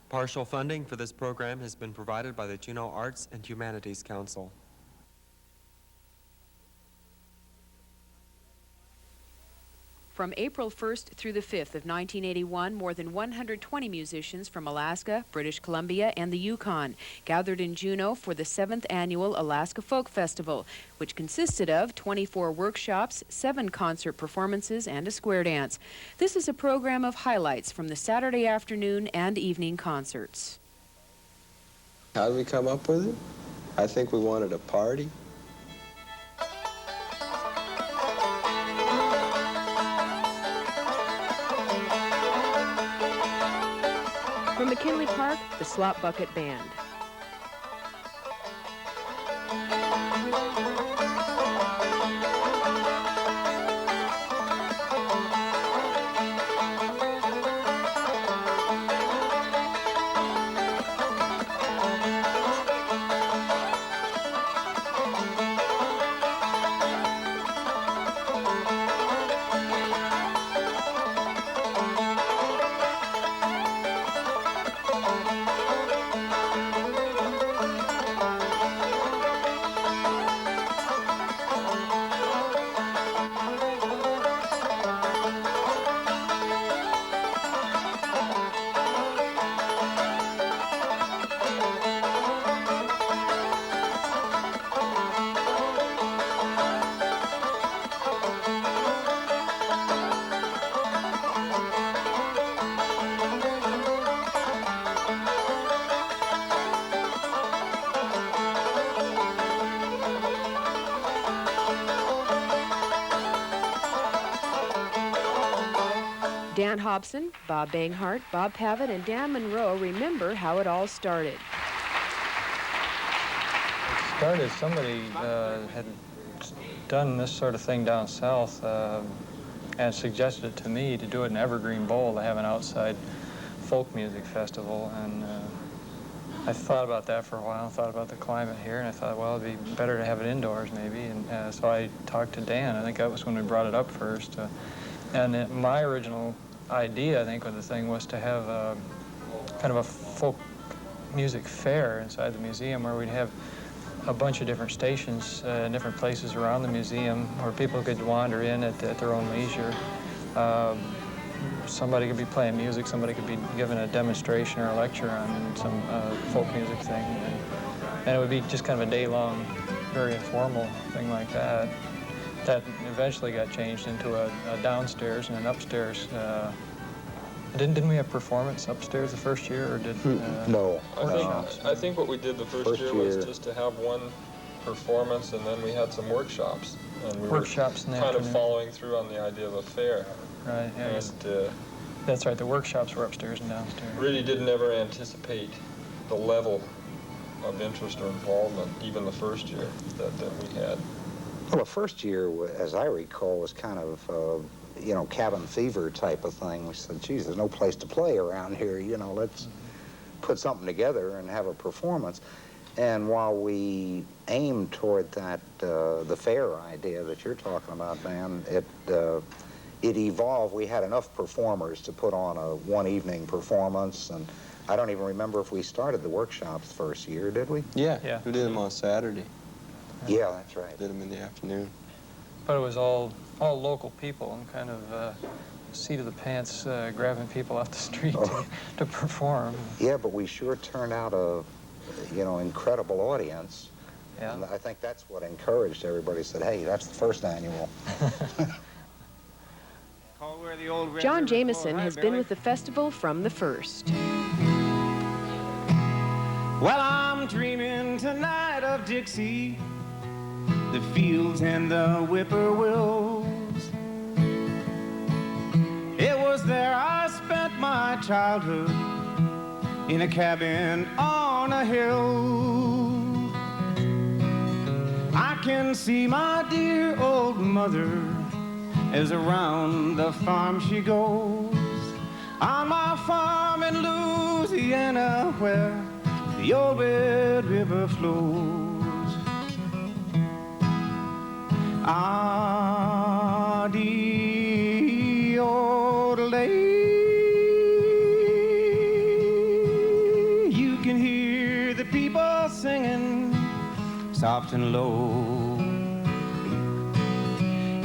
Partial funding for this program has been provided by the Juneau Arts and Humanities Council. From April 1st through the 5th of 1981, more than 120 musicians from Alaska, British Columbia, and the Yukon gathered in Juneau for the 7th Annual Alaska Folk Festival, which consisted of 24 workshops, 7 concert performances, and a square dance. This is a program of highlights from the Saturday afternoon and evening concerts. How did we come up with it? I think we wanted a party. From McKinley Park, the Slop Bucket Band. Dan Hobson, Bob Banghart, Bob Pavitt, and Dan Monroe remember how it all started. It started, somebody had done this sort of thing down south and suggested it to me to do it in Evergreen Bowl, to have an outside folk music festival. And I thought about that for a while, thought about the climate here, and I thought, well, it'd be better to have it indoors maybe. And so I talked to Dan. I think that was when we brought it up first. And my original idea, I think, of the thing was to have kind of a folk music fair inside the museum where we'd have a bunch of different stations in different places around the museum where people could wander in at their own leisure. Somebody could be playing music, somebody could be giving a demonstration or a lecture on some folk music thing. And it would be just kind of a day-long, very informal thing like that. That eventually got changed into a downstairs and an upstairs. Didn't we have performance upstairs the first year, or did? No. I think what we did the first year was just to have one performance, and then we had some workshops. And we workshops were in the kind afternoon. of following through on the idea of a fair. Right. Yeah. And that's right. The workshops were upstairs and downstairs. Really didn't ever anticipate the level of interest or involvement, even the first year that we had. Well, the first year, as I recall, was kind of, you know, cabin fever type of thing. We said, geez, there's no place to play around here. You know, let's put something together and have a performance. And while we aimed toward that, the fair idea that you're talking about, Dan, it evolved. We had enough performers to put on a one-evening performance, and I don't even remember if we started the workshops first year, did we? Yeah, Yeah. we did them on Saturday. Yeah, that's right. Did them in the afternoon. But it was all local people and kind of seat of the pants, grabbing people off the street to perform. Yeah, but we sure turned out a, you know, incredible audience. Yeah. And I think that's what encouraged everybody. Said, hey, that's the first annual. John Jamieson has been with the festival from the first. Well, I'm dreaming tonight of Dixie, the fields and the whippoorwills. It was there I spent my childhood, in a cabin on a hill. I can see my dear old mother as around the farm she goes, on my farm in Louisiana where the old Red River flows. Ah, the old lady soft and low.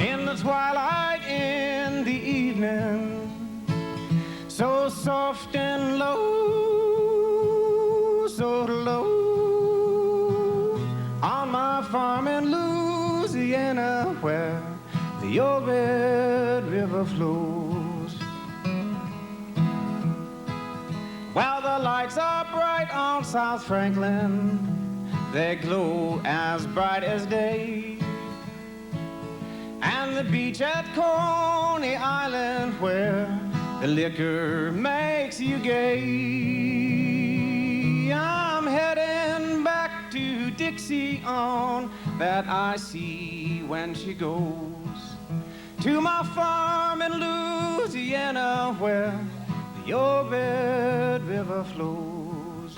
In the twilight, in the evening, so soft and low, so low. On my farm in Louisiana, where the old Red River flows. While the lights are bright on South Franklin, they glow as bright as day. And the beach at Coney Island, where the liquor makes you gay. I'm heading back to Dixie on that I see when she goes to my farm in Louisiana, where the old Red River flows.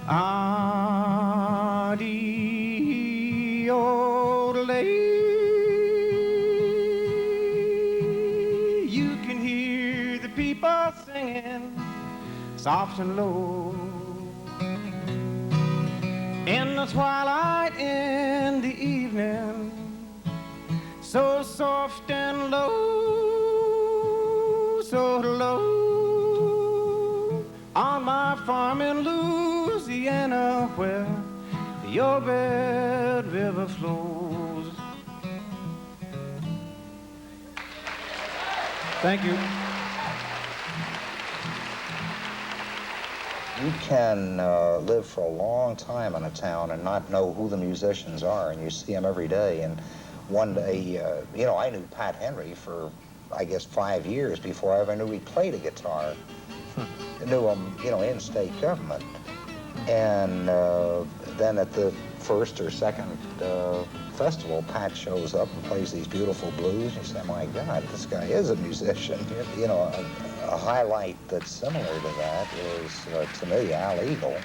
Ah, the old lady, you can hear the people singing soft and low. In the twilight, in the evening, so soft and low, so low. On my farm in Louisiana, where the old Red River flows. Thank you. You can live for a long time in a town and not know who the musicians are, and you see them every day. And one day, you know, I knew Pat Henry for, I guess, 5 years before I ever knew he played a guitar. I knew him, you know, in state government. And then at the first or second festival, Pat shows up and plays these beautiful blues. You say, my God, this guy is a musician. You know, a highlight that's similar to that is, to me, Al Eagle,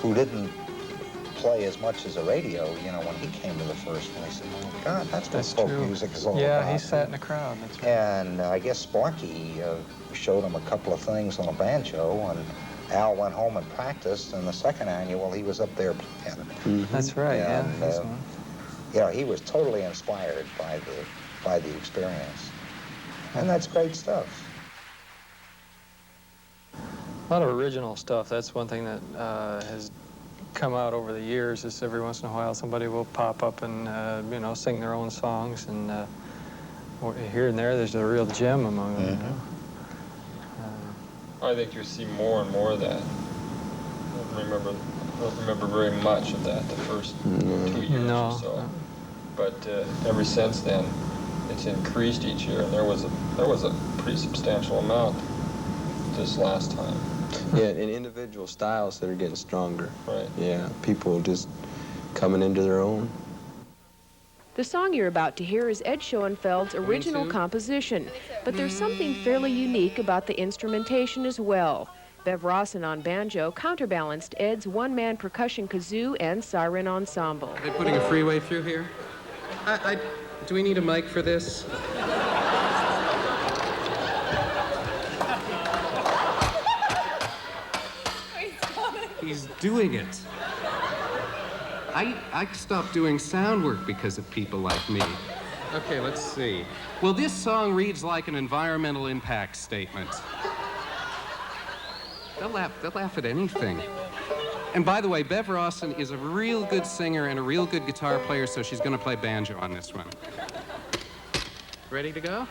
who didn't play as much as a radio, you know, when he came to the first one. He said, oh, God, that's what folk music is all about. Yeah, he sat in the crowd, that's right. And I guess Sparky showed him a couple of things on a banjo, and Al went home and practiced, and the second annual, he was up there playing. Mm-hmm. That's right, and, yeah. You know, he was totally inspired by the experience. And that's great stuff. A lot of original stuff. That's one thing that has come out over the years, is every once in a while somebody will pop up and, you know, sing their own songs, and here and there's a real gem among them. Mm-hmm. You know? I think you see more and more of that. I don't remember very much of that the first 2 years or so. But ever since then, it's increased each year, and there was a pretty substantial amount this last time. Yeah, and individual styles that are getting stronger. Right. Yeah, people just coming into their own. The song you're about to hear is Ed Schoenfeld's original composition, but there's something fairly unique about the instrumentation as well. Bev Rawson on banjo counterbalanced Ed's one-man percussion kazoo and siren ensemble. Are they putting a freeway through here? Do we need a mic for this? He's doing it. I stopped doing sound work because of people like me. Okay, let's see. Well, this song reads like an environmental impact statement. They'll laugh at anything. And by the way, Bev Rawson is a real good singer and a real good guitar player, so she's gonna play banjo on this one. Ready to go?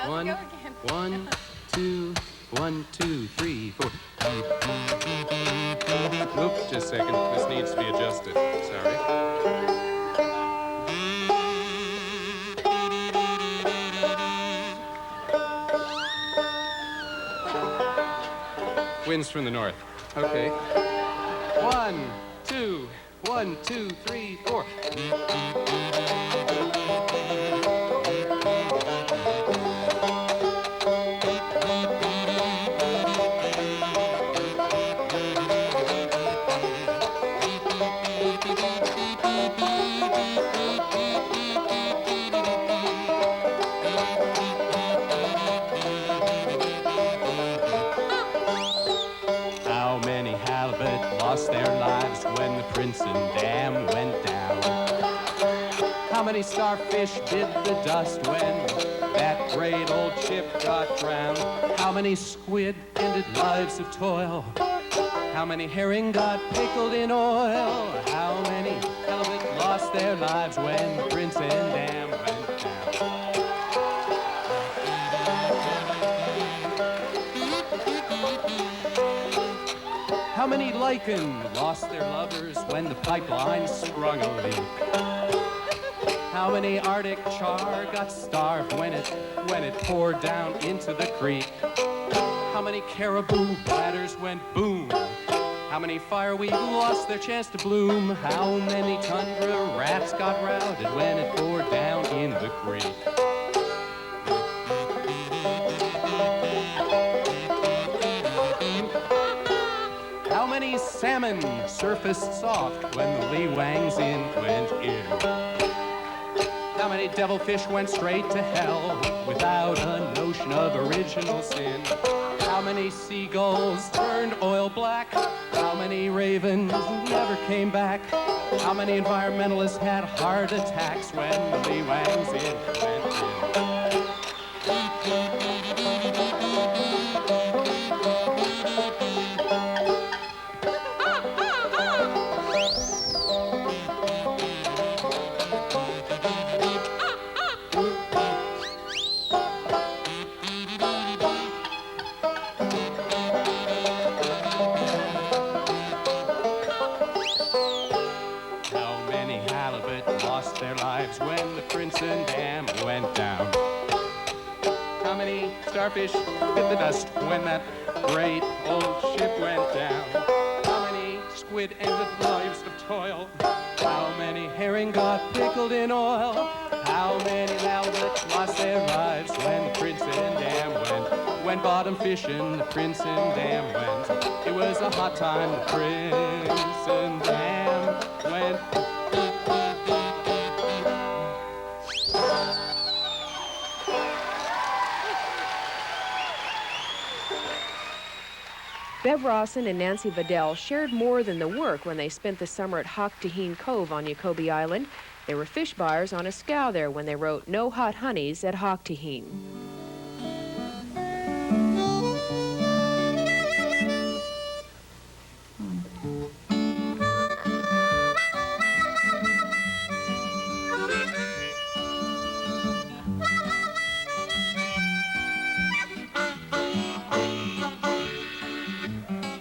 One, 2, 1, 2, 3, 4. Oops, just a second. This needs to be adjusted. Sorry. Winds from the north. Okay. 1, 2, 1, 2, 3, 4. lost their lives when the Princeton Dam went down? How many starfish bit the dust when that great old ship got drowned? How many squid ended lives of toil? How many herring got pickled in oil? How many halibut lost their lives when the Princeton Dam went down? How many lichen lost their lovers when the pipeline sprung a leak? How many Arctic char got starved when it poured down into the creek? How many caribou bladders went boom? How many fireweed lost their chance to bloom? How many tundra rats got routed when it poured down in the creek? How many salmon surfaced soft when the lee wangs in went in? How many devilfish went straight to hell without a notion of original sin? How many seagulls turned oil black? How many ravens never came back? How many environmentalists had heart attacks when the lee wangs in went in? When the Princeton Dam went down. How many starfish bit the dust when that great old ship went down? How many squid ended lives of toil? How many herring got pickled in oil? How many halibut lost their lives when the Princeton Dam went? When bottom fishing, the Princeton Dam went. It was a hot time, the Princeton Dam went. Bev Rawson and Nancy Vidal shared more than the work when they spent the summer at Hock-Taheen Cove on Yacobi Island. They were fish buyers on a scow there when they wrote No Hot Honeys at Hock-Taheen.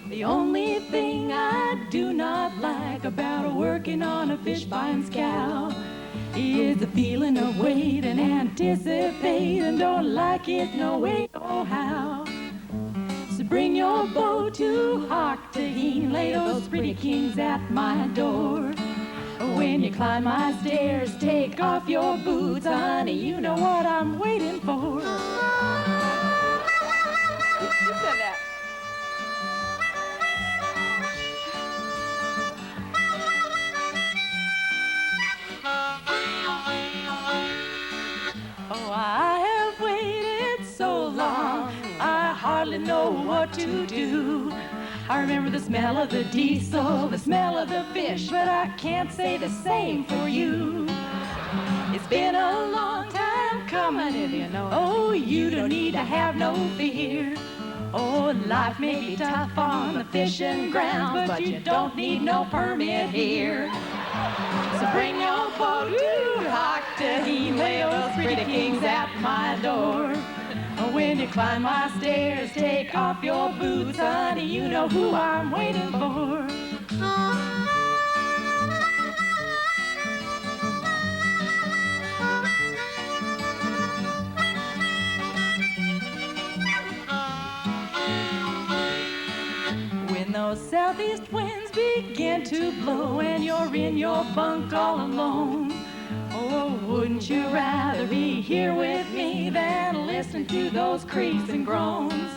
The only thing I do not like about working on a fish buying scow is the feeling of wait and anticipate, and don't like it no way, no how. So bring your boat to Hock-Taheen, lay those pretty kings at my door. When you climb my stairs, take off your boots, honey, you know what I'm waiting for. Who said that? Oh, I have waited so long, I hardly know what to do. I remember the smell of the diesel, the smell of the fish, but I can't say the same for you. It's been a long time coming, if you know. Oh, you don't need to have no fear. Oh, life may be tough on the fishing grounds, but you don't need no permit here. So bring your boat to Hock-Taheen, lay those pretty kings at my door. When you climb my stairs, take off your boots, honey, you know who I'm waiting for. When those southeast winds begin to blow and you're in your bunk all alone, oh, wouldn't you rather be here with me than listen to those creaks and groans?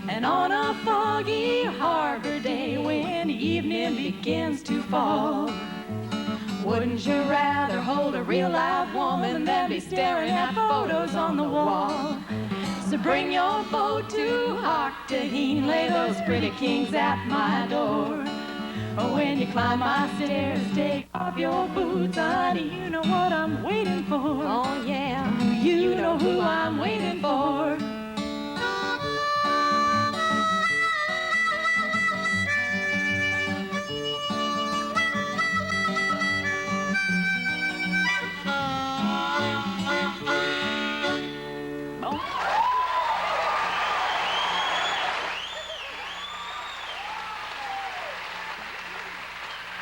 And on a foggy harbor day when evening begins to fall, wouldn't you rather hold a real live woman than be staring at photos on the wall? So bring your boat to Hock-Taheen, lay those pretty kings at my door. Oh, when you climb my stairs, take off your boots, honey. You know what I'm waiting for. Oh, yeah. You know who I'm waiting for.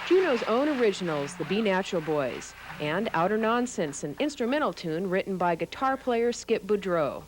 Juno's own originals, the Be Natural Boys, and Outer Nonsense, an instrumental tune written by guitar player Skip Boudreau.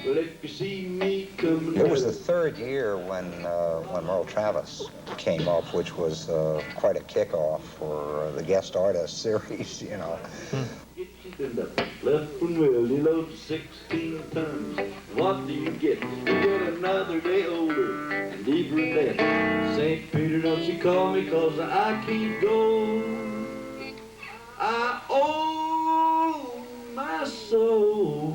Well, if you see me coming. It was the third year when Merle Travis came up, which was quite a kickoff for the guest artist series, you know. Left from Willie, loaded 16 tons. What do you get? You get another day older and deeper in debt. St. Peter, don't you call me, 'cause I keep going. I owe my soul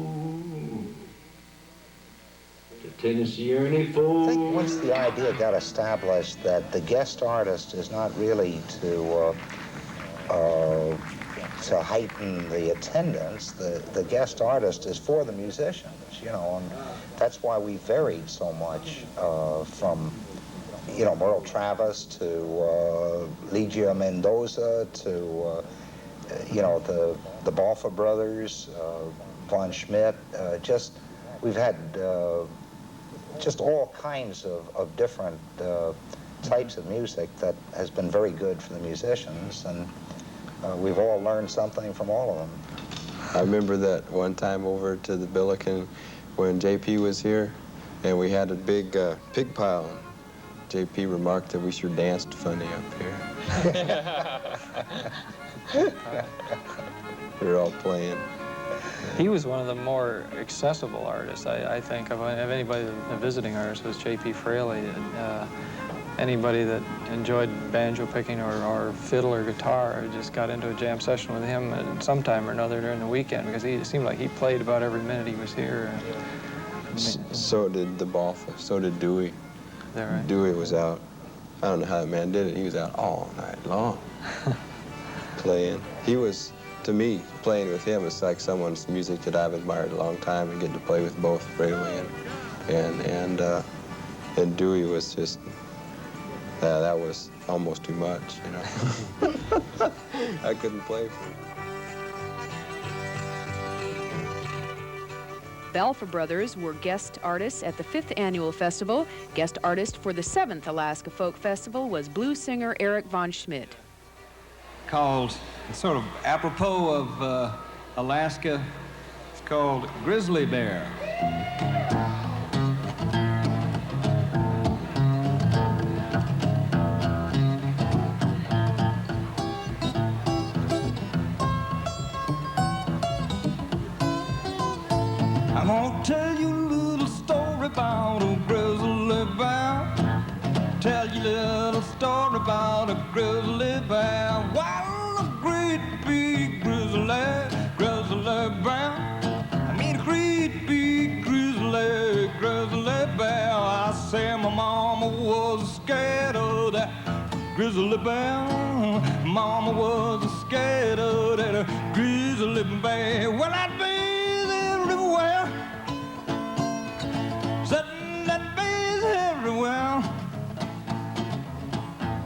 to Tennessee Ernie Ford. I think once the idea got established that the guest artist is not really to heighten the attendance, the guest artist is for the musicians, you know, and that's why we varied so much from, you know, Merle Travis to Ligia Mendoza to, you know, the Balfa brothers, von Schmidt, we've had just all kinds of different types of music that has been very good for the musicians, and we've all learned something from all of them. I remember that one time over to the Billiken when JP was here, and we had a big pig pile. JP remarked that we sure danced funny up here. We were all playing. He was one of the more accessible artists, I think, of anybody, a visiting artist was J.P. Fraley. Anybody that enjoyed banjo picking or fiddle or guitar just got into a jam session with him at some time or another during the weekend, because it seemed like he played about every minute he was here. So did the Balfa, so did Dewey. Is that right? Dewey was out. I don't know how that man did it. He was out all night long playing. He was, to me, playing with him is like someone's music that I've admired a long time, and getting to play with both Fraley and Dewey was just, that was almost too much, you know. I couldn't play for him. Balfa Brothers were guest artists at the 5th Annual Festival. Guest artist for the 7th Alaska Folk Festival was blues singer Eric von Schmidt. Called, sort of apropos of Alaska, it's called Grizzly Bear. I'm gonna tell you a little story about a grizzly bear. Tell you a little story about a grizzly bear. Wow, a great big grizzly bear. I mean a great big grizzly bear. I say my mama was scared of that grizzly bear. Mama was scared of that grizzly bear. Well, I'd be everywhere, setting that bass everywhere.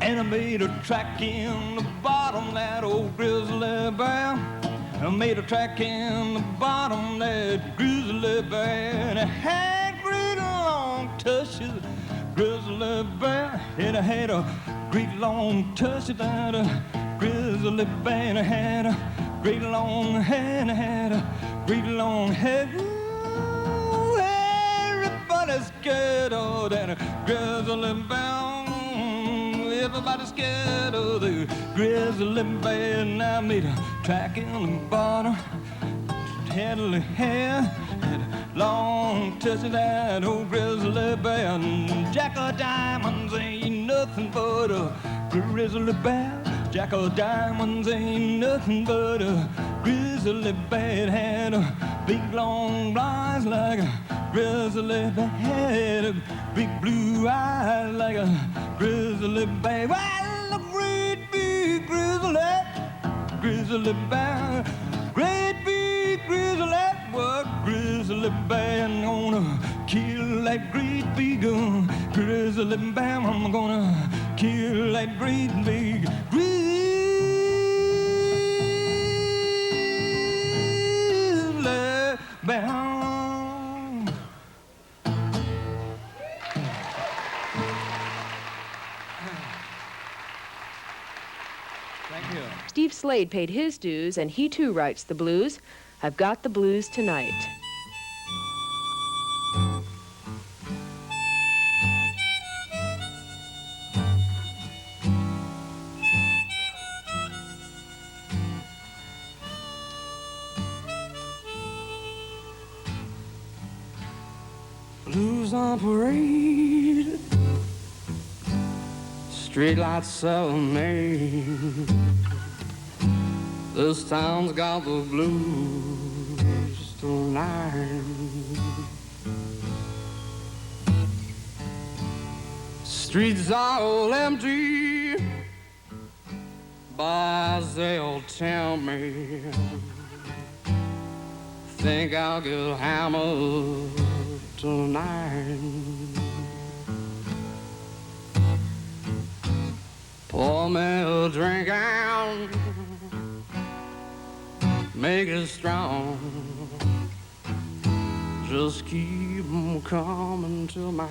And I made a track in the bottom, that old grizzly bear. I made a track in the bottom, that grizzly bear. And I had great long tushes, grizzly bear. And I had a great long tush, that grizzly bear. And I had a great long hair, and I had a great long hair. Ooh, everybody's scared of that grizzly bear. Everybody's scared of the grizzly bear. And I made a track in the bottom, had a little hair, had a long touch of that old grizzly bear. And Jack of Diamonds ain't nothing but a grizzly bear. Jack of Diamonds ain't nothing but a grizzly bear. It had a big long eyes like a grizzly bear. Had a big blue eyes like a grizzly bear. Well, a great big grizzly bear. Great big grizzly, what grizzly bear. I'm gonna kill that great big grizzly bear. I'm gonna kill that great big grizzly bear. Thank you. Steve Slade paid his dues, and he too writes the blues. I've got the blues tonight. Blues on parade, streetlights serenade. This town's got the blues tonight. Streets are all empty, but they'll tell me. Think I'll get hammered tonight. Pour me a drink out, make it strong. just keep 'em coming till my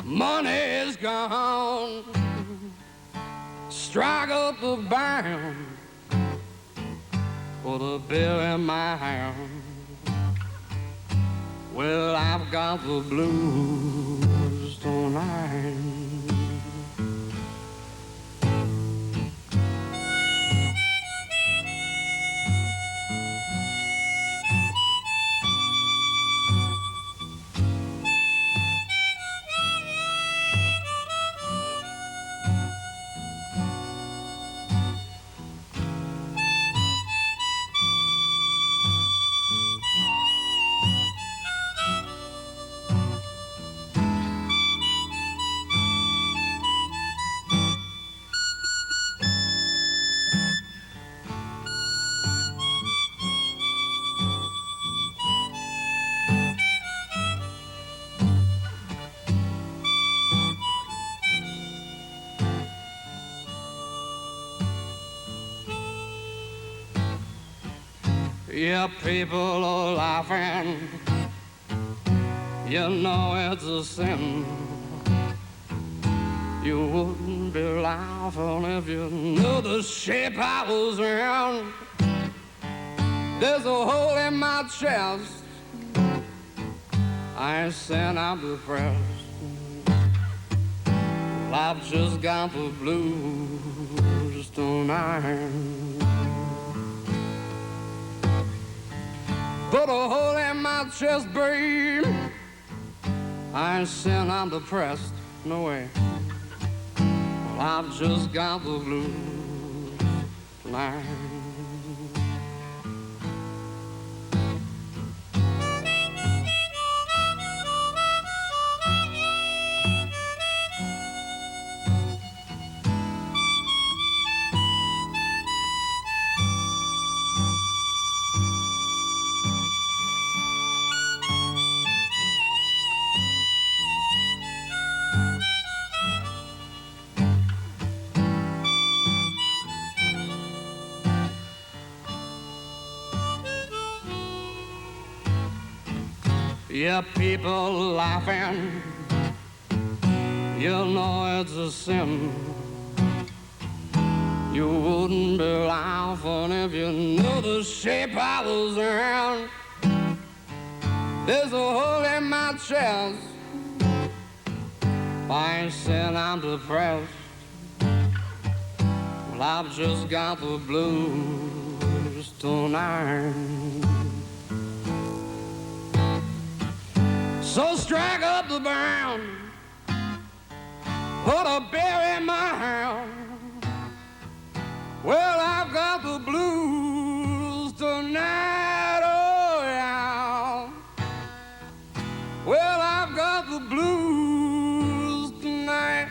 money's gone. Strike up the band, put a bill in my hand. Well, I've got the blues tonight. Yeah, people are laughing. You know it's a sin. You wouldn't be laughing if you knew the shape I was in. There's a hole in my chest. I ain't saying I'm depressed. Well, I've just got the blues tonight. Put a hole in my chest, babe. I ain't saying I'm depressed, no way. Well, I've just got the blues tonight. Yeah, people laughing. You know it's a sin. You wouldn't be laughing if you knew the shape I was in. There's a hole in my chest. I ain't saying I'm depressed. Well, I've just got the blues tonight. So strike up the band, put a beer in my hand. Well, I've got the blues tonight, oh yeah. Well, I've got the blues tonight.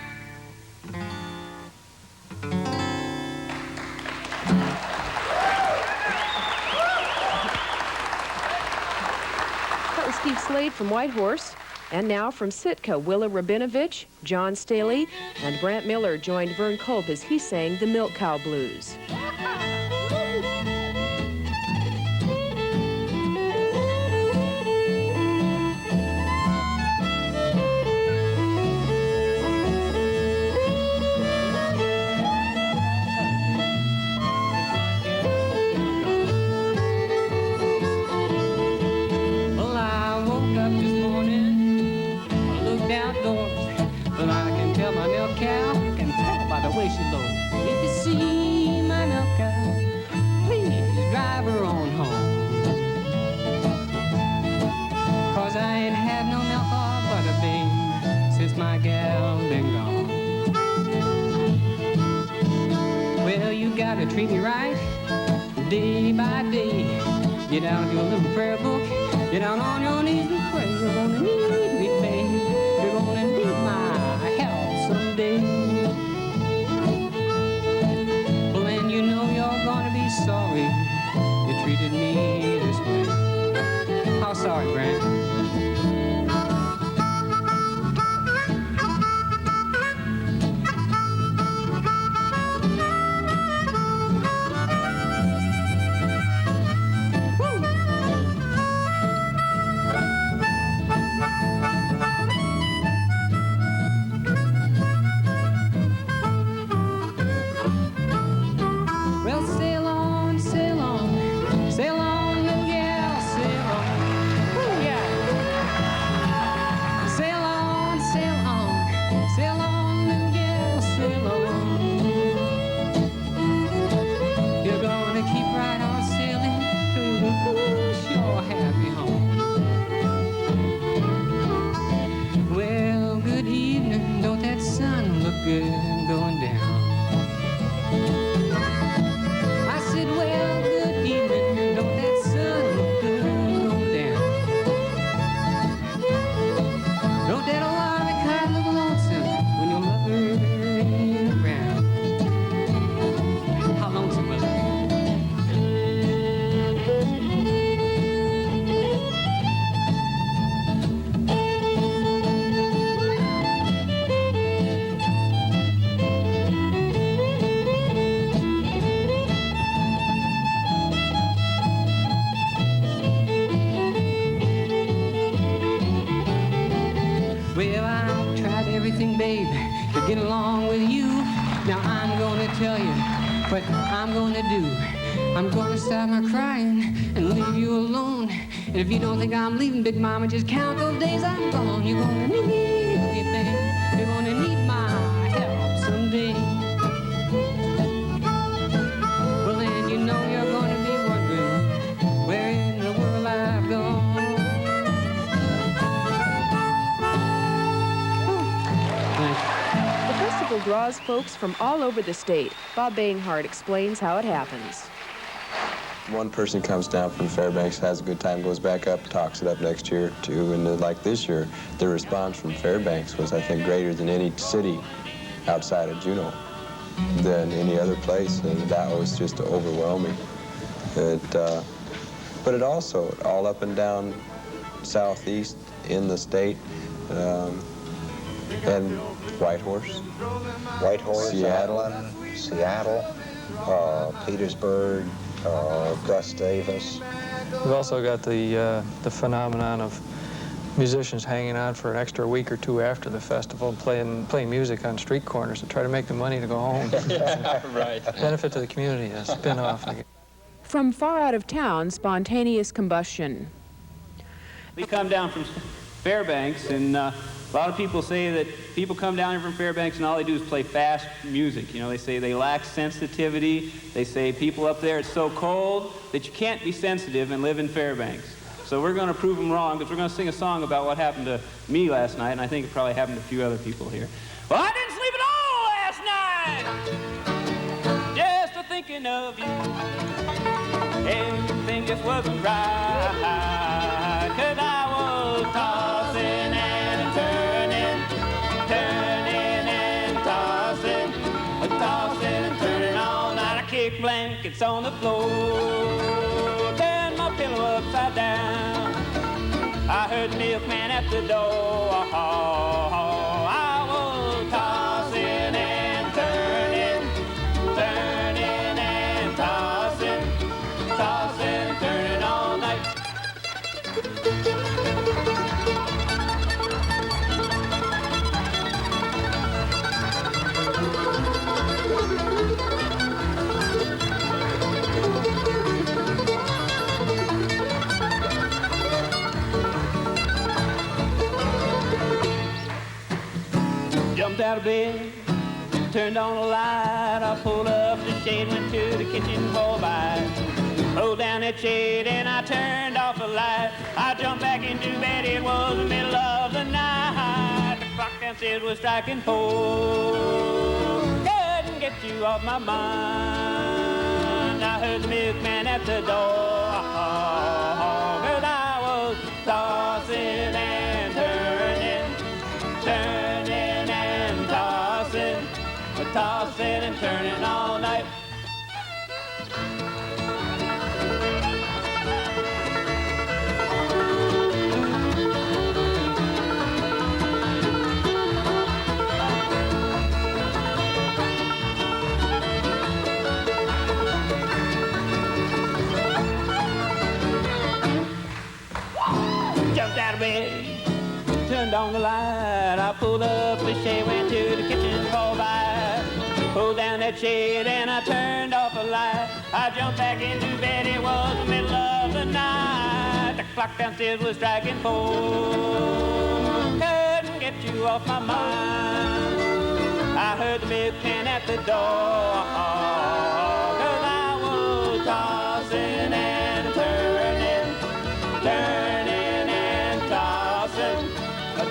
That was Steve Slade from Whitehorse. And now from Sitka, Willa Rabinovitch, John Staley, and Brant Miller joined Vern Culps as he sang the Milk Cow Blues. Way she low. If you see my milk cow, please drive her on home. 'Cause I ain't had no milk or butter, babe, since my gal been gone. Well, you gotta treat me right, day by day. Get out of your little prayer book, get down on your knees and pray. You're gonna need me, babe. You're gonna need my help someday. Sorry you treated me this way. How sorry, Brant? tell you what I'm gonna do. I'm gonna stop my crying and leave you alone. And if you don't think I'm leaving, Big Mama, just count those days I'm gone. You're gonna need me, babe. You're gonna need my help someday. Well, then you know you're gonna be wondering where in the world I've gone. The festival draws folks from all over the state. Bob Bainhart explains how it happens. One person comes down from Fairbanks, has a good time, goes back up, talks it up next year too. And like this year, the response from Fairbanks was, I think, greater than any city outside of Juneau than any other place, and that was just overwhelming. But it also, all up and down southeast in the state, and Whitehorse, Seattle, Petersburg, Gus Davis. We've also got the phenomenon of musicians hanging on for an extra week or two after the festival, playing music on street corners to try to make the money to go home. Right. Benefit to the community, a spin-off. From far out of town, spontaneous combustion. We come down from Fairbanks, and a lot of people say that people come down here from Fairbanks and all they do is play fast music. You know, they say they lack sensitivity. They say people up there, it's so cold that you can't be sensitive and live in Fairbanks. So we're going to prove them wrong, because we're going to sing a song about what happened to me last night, and I think it probably happened to a few other people here. Well, I didn't sleep at all last night, just a thinking of you. Everything just wasn't right, 'cause I was tossing and turning, turning and tossing, tossing and turning all night. I kicked blankets on the floor, turned my pillow upside down. I heard the milkman at the door. I was tossing and turning, turning and tossing, tossing and turning all night. Jumped out of bed, turned on the light. I pulled up the shade, went to the kitchen for a bite. Pulled down that shade and I turned off the light. I jumped back into bed, it was the middle of the night. The clock downstairs was striking 4. Couldn't get you off my mind. I heard the milkman at the door, 'cause I was tossing and turning, turning and tossing, tossing and turning all night. Jumped out of bed, turned on the light. I pulled up the shade, went to the kitchen for a bite. Pulled down that shade and I turned off the light. I jumped back into bed, it was the middle of the night. The clock downstairs was striking 4. Couldn't get you off my mind. I heard the milkman at the door, 'cause I was tossing and turning, turning and tossing,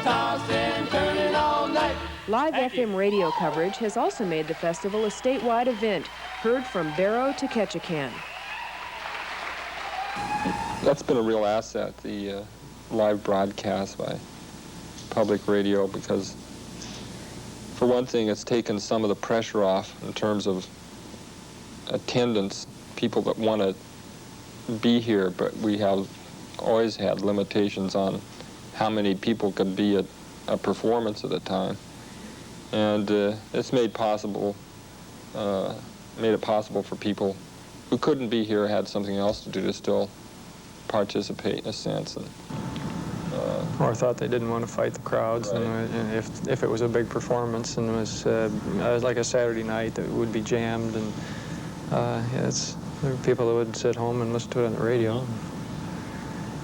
tossing and turning all night. Live FM radio coverage has also made the festival a statewide event, heard from Barrow to Ketchikan. That's been a real asset, the live broadcast by public radio, because for one thing, it's taken some of the pressure off in terms of attendance, people that want to be here, but we have always had limitations on how many people could be at a performance at a time. And it's made it possible for people who couldn't be here, had something else to do, to still participate in a sense. And or thought they didn't want to fight the crowds. Right. And if it was a big performance and it was like a Saturday night that would be jammed, and yeah, there were people that would sit home and listen to it on the radio.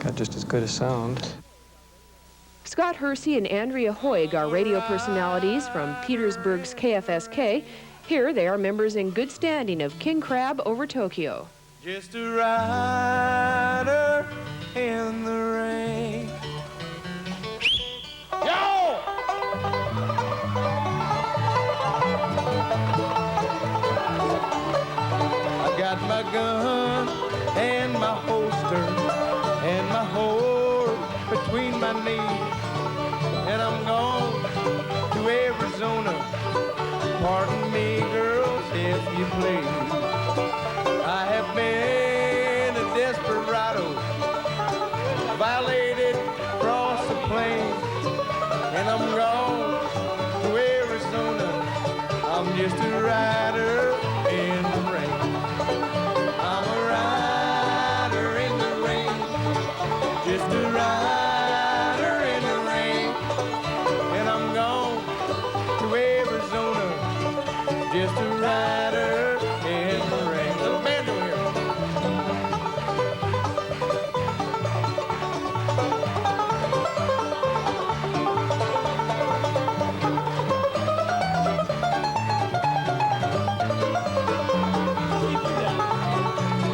Got just as good a sound. Scott Hersey and Andrea Hoig are radio personalities from Petersburg's KFSK. Here they are members in good standing of King Crab over Tokyo. Just a rider in the rain. Yo! I got my gun and my holster and my horse between my knees, and I'm gone to Arizona. Pardon me, girls, if you please. I have been a desperado, violated across the plains, and I'm gone to Arizona. I'm just a rider in the rain. I'm a rider in the rain, just a rider in the rain, and I'm gone to Arizona, just a rider in the rain. Little banjo here.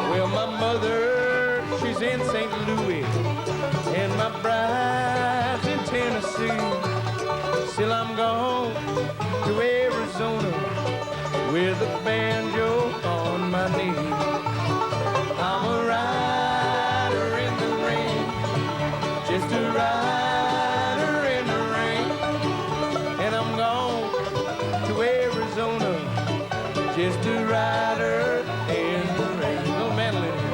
Well, my mother, she's in St. Louis, and my bride's in Tennessee. Still I'm gone to Arizona with a banjo on my knee. I'm a rider in the rain, just a rider in the rain, and I'm gone to Arizona, just a rider in the rain. Little mandolin here.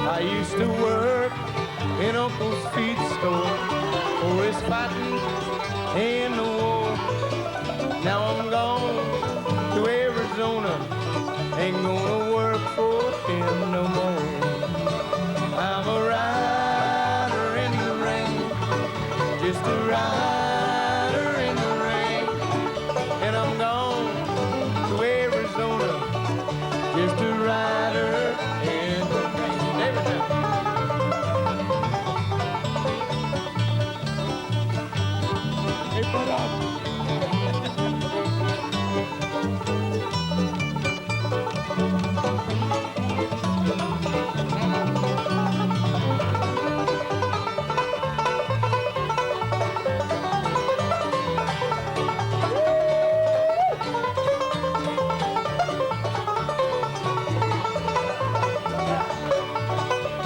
I used to work in Uncle's feed store for his fighting in the war. Now I'm gone to Arizona, ain't gonna work for him no more. I'm a rider in the rain, just a rider in the rain, and I'm gone to Arizona, just a rider in the rain. David, now. Hey, put up.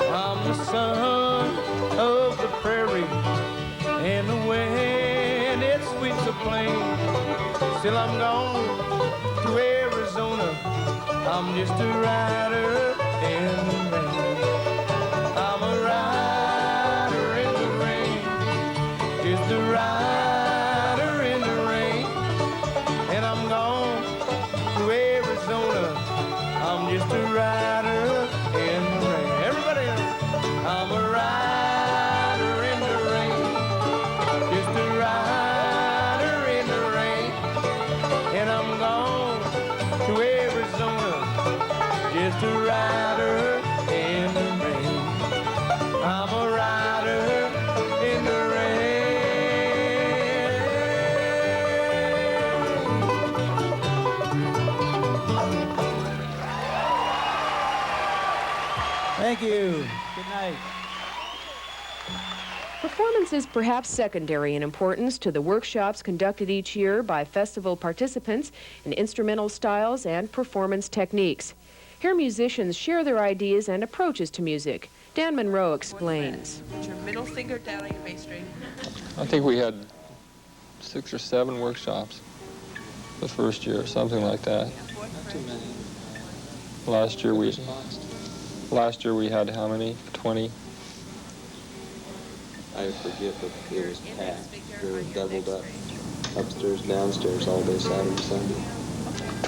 I'm the son of the prairie, and the wind, it sweeps the plain. Still I'm gone to Arizona, I'm just a rider in the rain. I'm a rider in the rain, just a rider in the rain, and I'm gone to Arizona, I'm just a rider in the rain. Everybody, I'm a rider in the rain, just a rider in the rain, and I'm gone to Arizona, just a rider in the rain. I'm a rider in the rain. Thank you. Good night. Performance is perhaps secondary in importance to the workshops conducted each year by festival participants in instrumental styles and performance techniques. Here musicians share their ideas and approaches to music. Dan Monroe explains. Put your middle finger down on your bass string. I think we had 6 or 7 workshops the first year, something like that. Too many. Last year we had how many? 20? I forget, but it was packed. They were doubled up, upstairs, downstairs, all day Saturday, Sunday.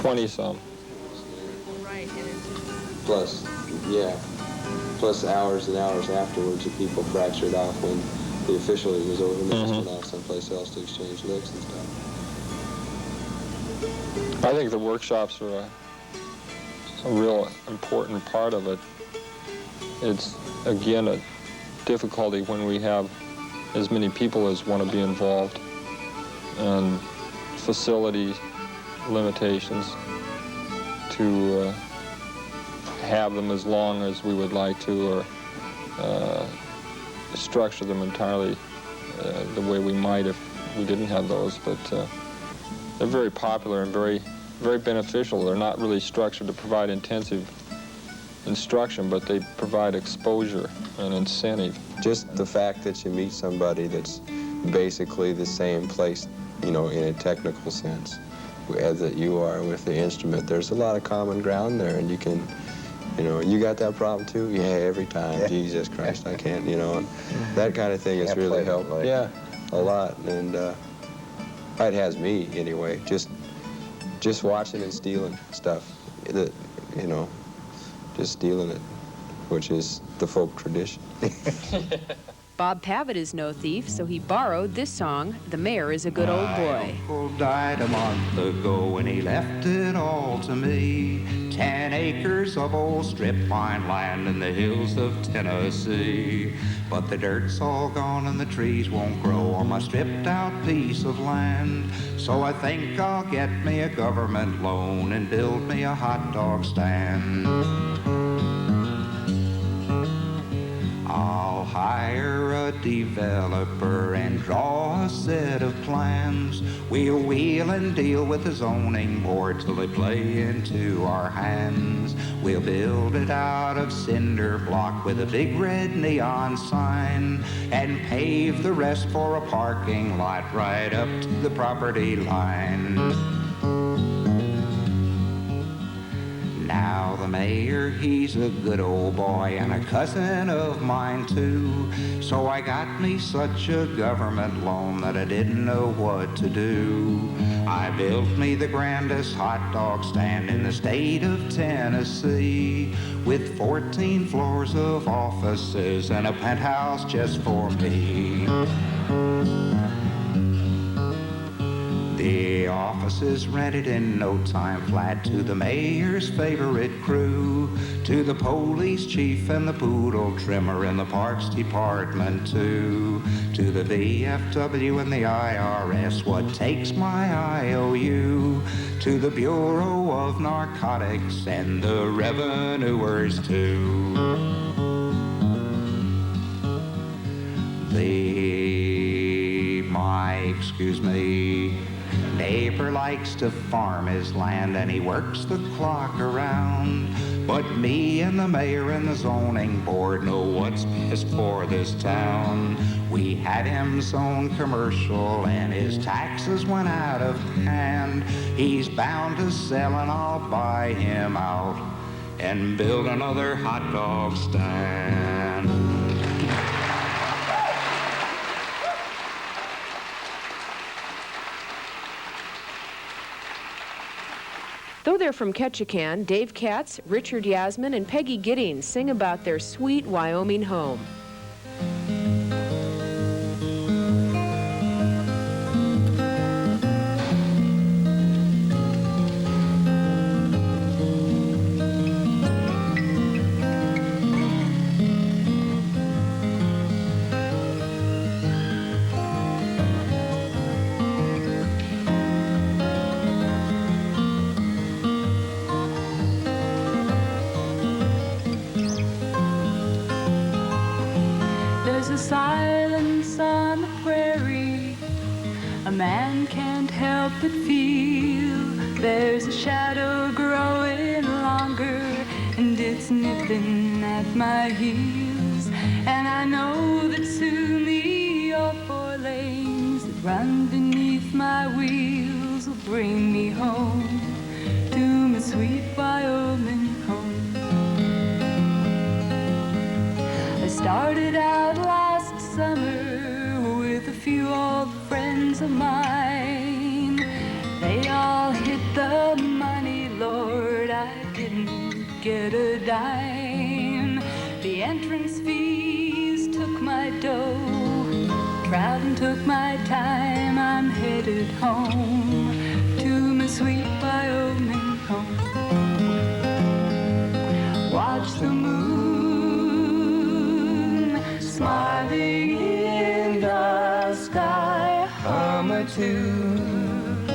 20-some. Plus, yeah, plus hours and hours afterwards of people fractured off when the officially was over and they just went off someplace else to exchange licks and stuff. I think the workshops are a real important part of it. It's, again, a difficulty when we have as many people as want to be involved and facility limitations to have them as long as we would like to, or structure them entirely the way we might if we didn't have those. But they're very popular and very, very beneficial. They're not really structured to provide intensive instruction, but they provide exposure and incentive. Just the fact that you meet somebody that's basically the same place, you know, in a technical sense, as that you are with the instrument. There's a lot of common ground there, and you can, you know, you got that problem too? Yeah, every time. Yeah. Jesus Christ, I can't, you know, and that kind of thing has really helped. Like. Yeah, a lot, and it has me anyway. Just watching and stealing stuff, that, you know, just stealing it, which is the folk tradition. Bob Pavitt is no thief, so he borrowed this song, The Mayor is a Good Old Boy. My uncle died a month ago and he left it all to me. 10 acres of old strip mine land in the hills of Tennessee. But the dirt's all gone and the trees won't grow on my stripped out piece of land. So I think I'll get me a government loan and build me a hot dog stand. I'll hire a developer and draw a set of plans. We'll wheel and deal with the zoning board till they play into our hands. We'll build it out of cinder block with a big red neon sign and pave the rest for a parking lot right up to the property line. Now the mayor, he's a good old boy and a cousin of mine too. So I got me such a government loan that I didn't know what to do. I built me the grandest hot dog stand in the state of Tennessee, with 14 floors of offices and a penthouse just for me. The office is rented in no time flat to the mayor's favorite crew, to the police chief and the poodle trimmer and the parks department too, to the VFW and the IRS, what takes my IOU, to the Bureau of Narcotics and the revenuers too. Excuse me, neighbor likes to farm his land and he works the clock around. But me and the mayor and the zoning board know what's best for this town. We had him zone commercial and his taxes went out of hand. He's bound to sell and I'll buy him out and build another hot dog stand. Though they're from Ketchikan, Dave Katz, Richard Yasman, and Peggy Giddings sing about their sweet Wyoming home. Silence on the prairie, a man can't help but feel there's a shadow growing longer and it's nipping at my heels. And I know that soon the old 4 lanes that run beneath my wheels will bring me home to my sweet Wyoming home. I started out last summer with a few old friends of mine. They all hit the money, Lord, I didn't get a dime. The entrance fees took my dough, traveling took my time. I'm headed home to my sweet Wyoming home. Watch the moon smiling in the sky, hum a tune,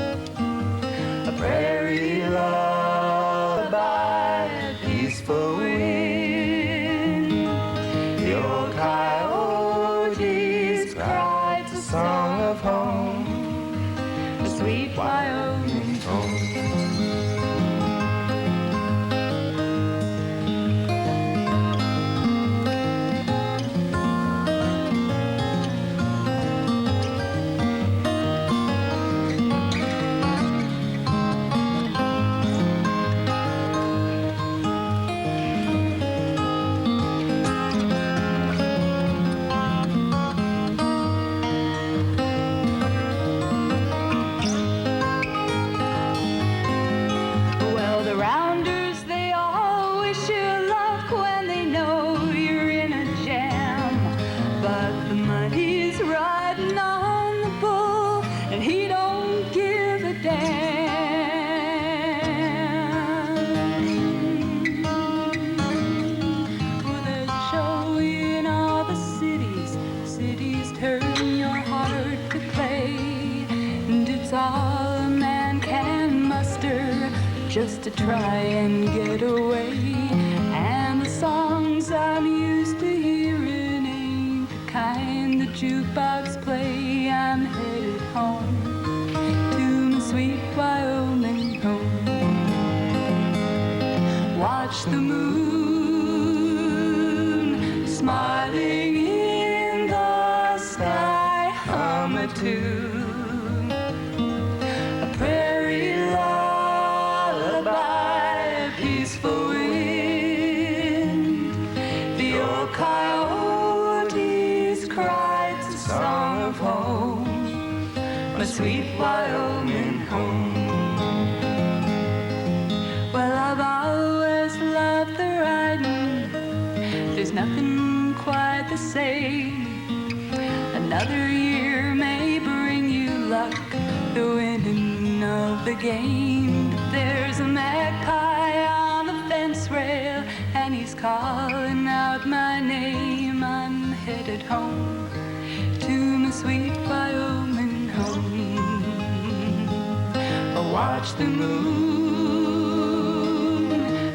a prairie lullaby, a peaceful wind. The old coyotes cried a song of home, a sweet Wyoming home. Just to try and get away, and the songs I'm used to hearing ain't the kind the jukebox play. I'm headed home to my sweet Wyoming home. Watch the moon smiling in the sky, hum a tune, a prairie lullaby, peaceful wind. The old coyotes cried a song of home, my sweet Wyoming home. Well, I've always loved the riding, there's nothing quite the same. Another year may bring you luck, the winning of the game. But there's a magpie on the fence rail, and he's calling out my name. I'm headed home to my sweet Wyoming home. Watch the moon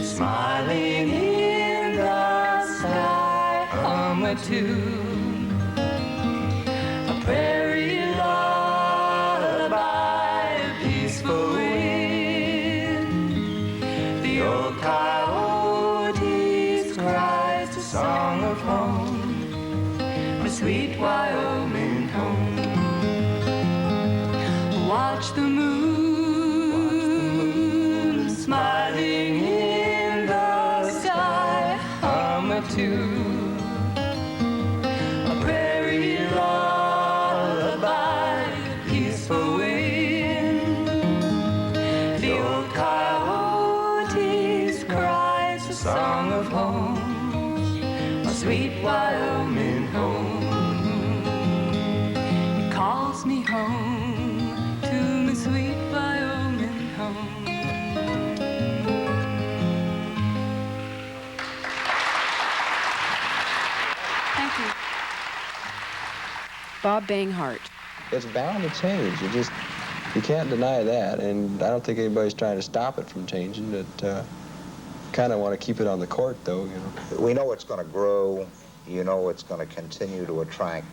smiling in the sky, hum a tune, a prairie lullaby, a peaceful wind. The old coyotes cries a song of home, my sweet Wyoming home. Watch the moon smiling in the sky, hum a tune, a prairie lullaby, peaceful wind. The old coyotes cries a song of home, my sweet Wyoming home. It calls me home to my sweet Wyoming home. Thank you. Bob Banghart. It's bound to change. You can't deny that, and I don't think anybody's trying to stop it from changing. But kind of want to keep it on the court, though. You know, we know it's going to grow. You know, it's going to continue to attract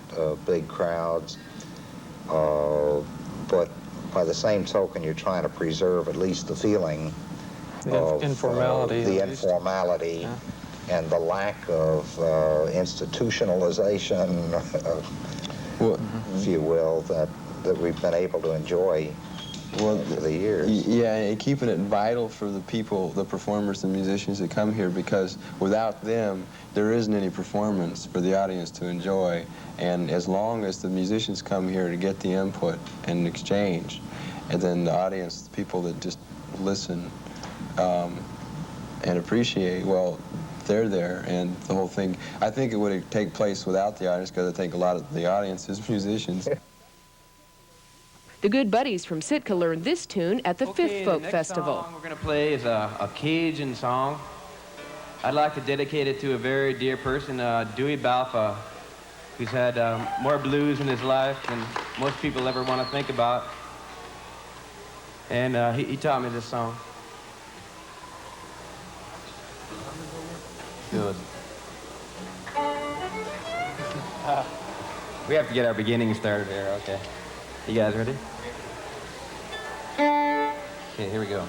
big crowds. But by the same token, you're trying to preserve at least the feeling The of informality. the informality. Yeah. and the lack of institutionalization, if you will, that we've been able to enjoy over the years. Yeah, and keeping it vital for the people, the performers and musicians that come here, because without them, there isn't any performance for the audience to enjoy. And as long as the musicians come here to get the input and exchange, and then the audience, the people that just listen and appreciate, well, they're there, and the whole thing, I think it would take place without the audience, because I think a lot of the audience is musicians. The Good Buddies from Sitka learned this tune at the 5th Folk Festival. The next song we're going to play is a Cajun song. I'd like to dedicate it to a very dear person, Dewey Balfa, who's had more blues in his life than most people ever want to think about. And he taught me this song. Good. We have to get our beginning started here, okay. You guys ready? Okay, here we go.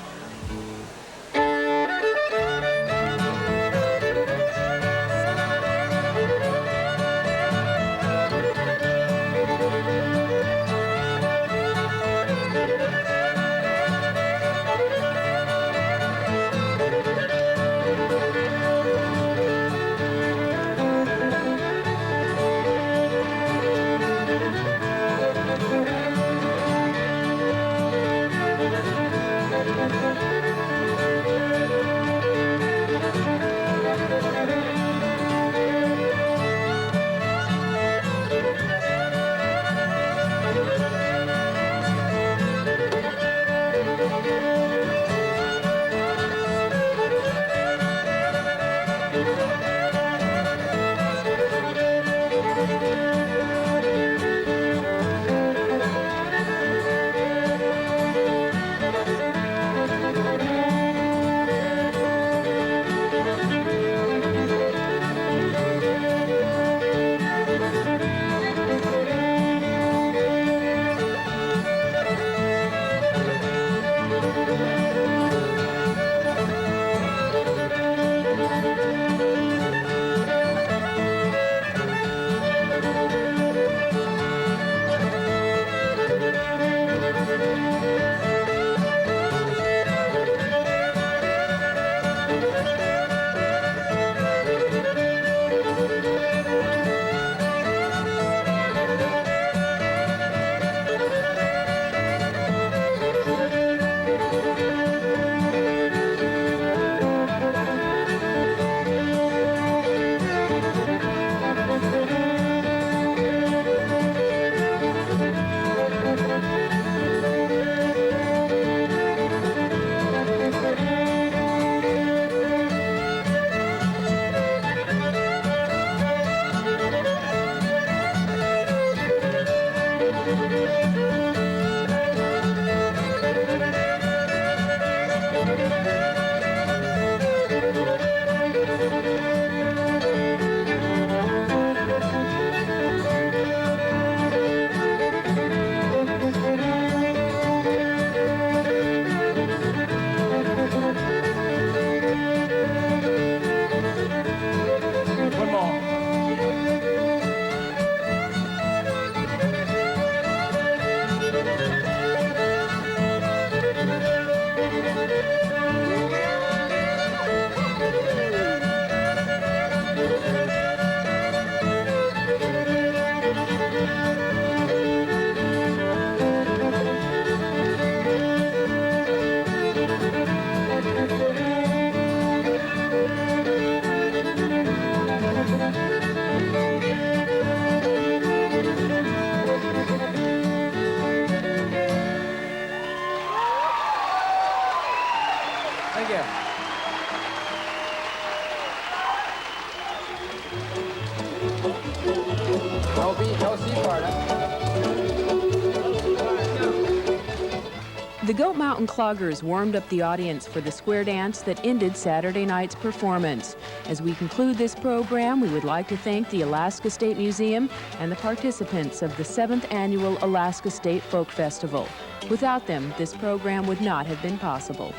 The Goat Mountain Cloggers warmed up the audience for the square dance that ended Saturday night's performance. As we conclude this program, we would like to thank the Alaska State Museum and the participants of the 7th Annual Alaska State Folk Festival. Without them, this program would not have been possible.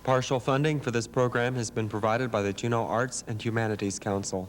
Partial funding for this program has been provided by the Juneau Arts and Humanities Council.